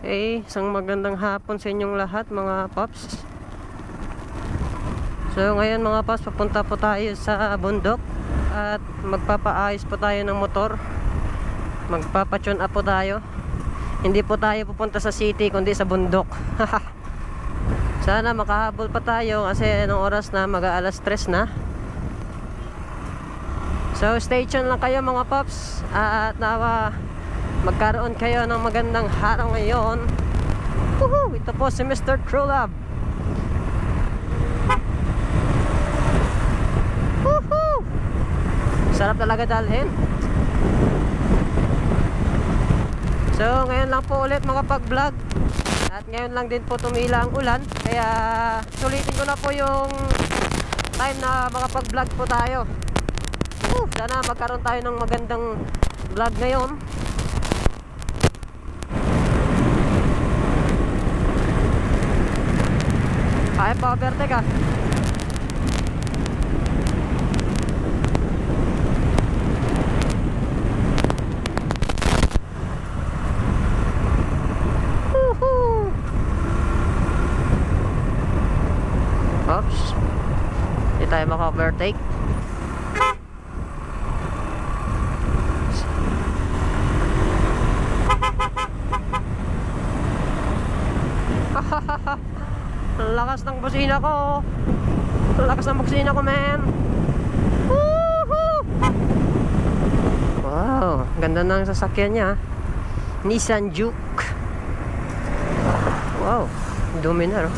Okay, isang magandang hapon sa inyong lahat mga paps. So ngayon mga paps, papunta po tayo sa bundok at magpapaayos po tayo ng motor. Magpapatune up po tayo. Hindi po tayo pupunta sa city kundi sa bundok. Sana makahabol pa tayo kasi anong oras na, mag-aalas 3 na. So stay tuned lang kayo mga paps at nawa magkaroon kayo ng magandang araw ngayon. Woohoo! Ito po si Mr. Trulab. Woohoo! Sarap talaga dalhin. So ngayon lang po ulit makapag-vlog. At ngayon lang din po tumila ang ulan. Kaya sulitin ko na po yung time na makapag-vlog po tayo. Sana magkaroon tayo ng magandang vlog ngayon. Kaya pa overtake ah. Woohoo! Oops. Hindi tayo maka-overtake. Lakas ng busina ko. Lakas ng busina ko, man. Woohoo! Wow, ganda ng sasakyan niya. Nissan Juke. Wow, dumi na, no?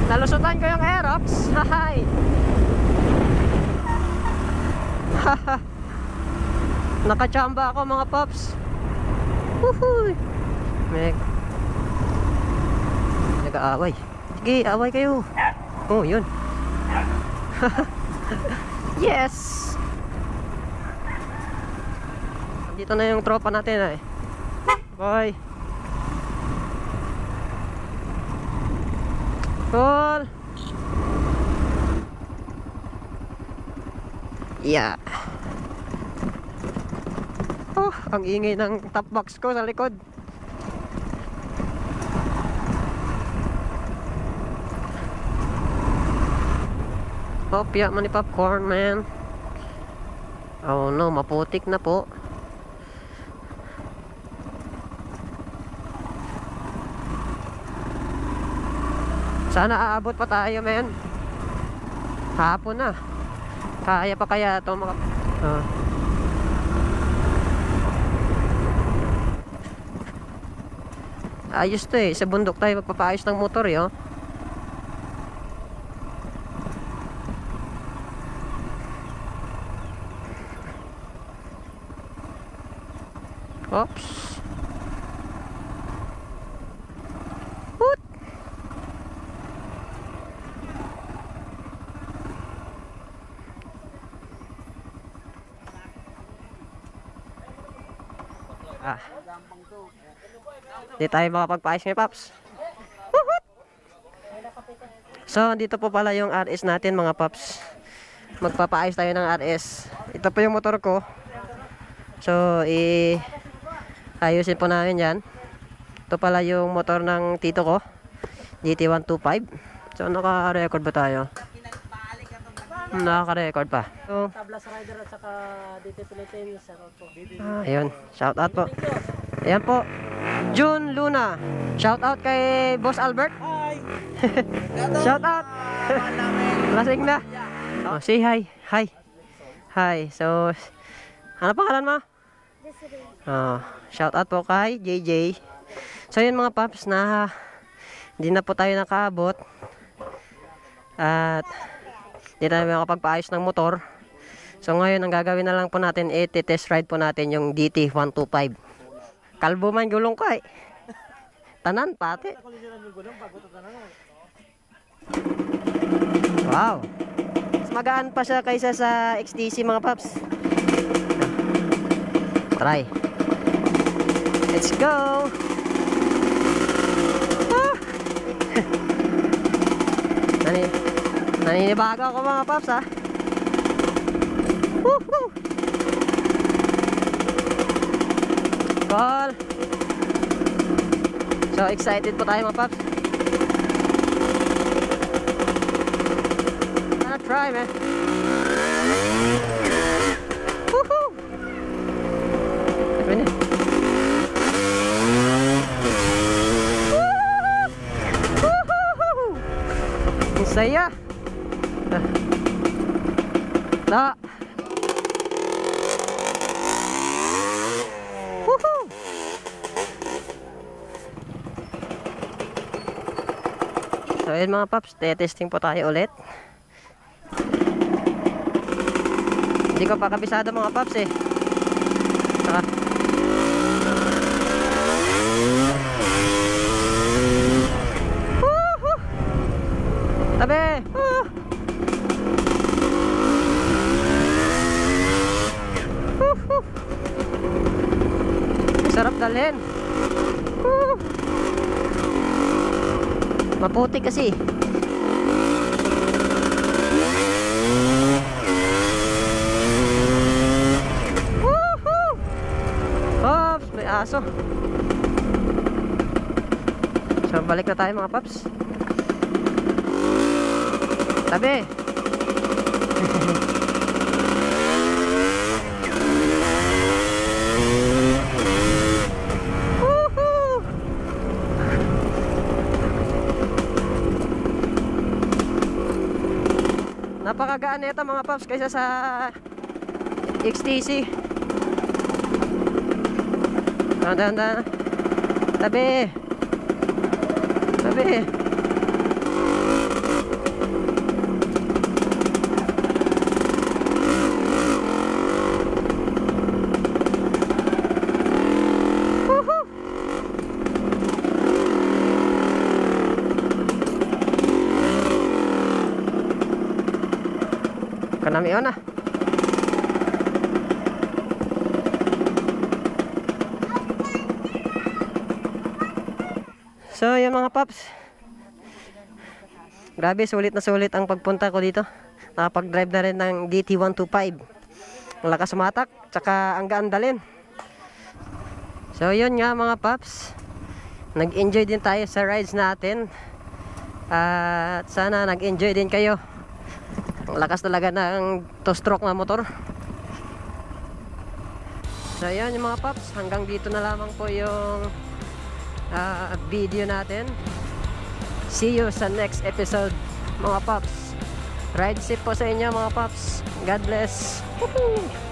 Nalusutan ko yung Aerox. Hahay. Nakachamba ako mga pops. Woohoo! Nag-aaway. Sige, away kayo. Oh, yun. Yes! Dito na yung tropa natin eh. Bye! Cool! Yeah! Oh, ang ingay ng top box ko sa likod. Oh, piyak man ni popcorn, man. Oh no, maputik na po. Sana aabot pa tayo, man. Hapon na. Kaya pa kaya ito mga... Ayos to eh. Sa bundok tayo magpapaayos ng motor eh, oh. Oops. Hoot. Hindi tayo makapagpaayos ngayon, paps. Woohoo! So, dito po pala yung RS natin, mga paps. Magpapaayos tayo ng RS. Ito po yung motor ko. So, ayusin po namin yan. Ito pala yung motor ng tito ko, GT125. So naka-record ba tayo? Naka-record pa. So, Tablas Rider at saka DT Philippines. Ayun, shout out po. Ayan po, June Luna. Shout out kay Boss Albert. Hi. Shout out. Lasing na. Oh, say hi. Hi. Hi. So, ano pangalan mo? Shout out po kay JJ. So yun mga paps, na hindi na po tayo nakaabot. At hindi tayo makapagpaayos ng motor. So ngayon ang gagawin na lang po natin, test ride po natin yung DT125. Kalbo man gulong ko eh. Tanan pati. Wow. Mas magaan pa siya kaysa sa XTC mga paps. Try. Let's go. Naninibago ako mga paps ha. Woohoo! Call. So excited po tayo mga paps. Wanna try man. Woohoo! Woohoo! Ang saya. Da. Woohoo! So yun mga paps, testing po tayo ulit. Hindi ko pa kabisado mga paps eh. Saka woohoo! Tabi! Sarap dalhin. Maputi kasi. Woohoo! Pops, may aso. So balik na tayo mga paps. Tabi. Napakagaan nito mga paps kaysa sa XTC. Dahan-dahan. Tabi. Tabi. Woohoo! Kanami na. So yun mga paps, grabe sulit na sulit ang pagpunta ko dito. Nakapag-drive na rin ng DT125. Ang lakas sumatak, tsaka ang gaan dalhin. So yun nga mga paps, nag-enjoy din tayo sa rides natin. At sana nag-enjoy din kayo. Ang lakas talaga ng 2-stroke na motor. So yun yung mga paps, hanggang dito na lamang po yung video natin. See you sa next episode mga paps. Ride safe po sa inyo mga paps. God bless. Woohoo!